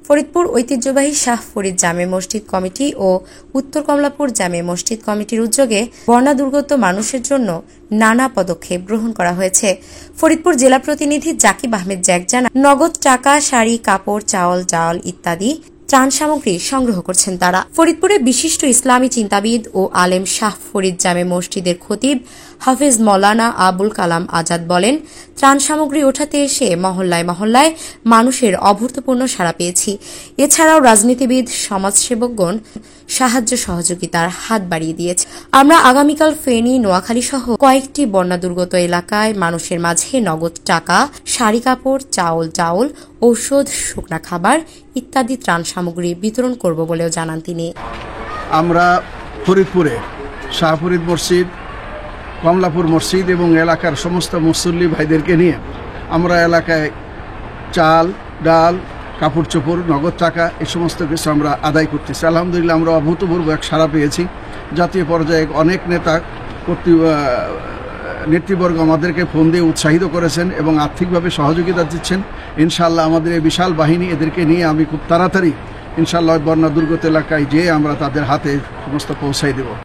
ফরিদপুর ঐতিহ্যবাহী শাহ ফরিদ জামে মসজিদ কমিটি ও উত্তর কমলাপুর জামে মসজিদ কমিটির উদ্যোগে বন্যা দুর্গত মানুষের জন্য নানা পদক্ষেপ গ্রহণ করা হয়েছে। ফরিদপুর জেলা প্রতিনিধি জাকিব আহমেদ জ্যাক জানান, নগদ টাকা, শাড়ি, কাপড়, চাউল, ডাল ইত্যাদি ত্রাণ সামগ্রী সংগ্রহ করছেন তারা। ফরিদপুরে বিশিষ্ট ইসলামী চিন্তাবিদ ও আলেম শাহ ফরিদ জামে মসজিদের খতিব হাফেজ মৌলানা আবুল কালাম আজাদ বলেন, ত্রাণ সামগ্রী ওঠাতে এসে মহল্লায় মহল্লায় মানুষের অভূতপূর্ণ সাড়া পেয়েছি। এছাড়াও রাজনীতিবিদ, সমাজসেবকগণ সাহায্য সহযোগিতার হাত বাড়িয়ে দিয়েছে। আমরা আগামীকাল ফেনী, নোয়াখালী সহ কয়েকটি বন্যা দুর্গত এলাকায় মানুষের মাঝে নগদ টাকা, শাড়ি, কাপড়, চাউল, ডাউল, ঔষধ, শুকনা খাবার ইত্যাদি ত্রাণ সামগ্রী বিতরণ করব বলেও জানান তিনি। আমরা ফরিদপুরে শাহ ফরিদ মসজিদ, কমলাপুর মসজিদ এবং এলাকার সমস্ত মুসল্লি ভাইদেরকে নিয়ে আমরা এলাকায় চাল, ডাল, কাপড় চোপড়, নগদ টাকা এই সমস্ত কিছু আমরা আদায় করতেছি। আলহামদুলিল্লাহ আমরা অভূতপূর্ব এক সাড়া পেয়েছি। জাতীয় পর্যায়ে অনেক নেতৃবর্গ আমাদেরকে ফোন দিয়ে উৎসাহিত করেছেন এবং আর্থিকভাবে সহযোগিতা দিচ্ছেন। ইনশাআল্লাহ আমাদের এই বিশাল বাহিনী, এদেরকে নিয়ে আমি খুব তাড়াতাড়ি ইনশাআল্লাহ বন্যা দুর্গত এলাকায় যেয়ে আমরা তাদের হাতে সমস্ত পৌঁছাই দেব।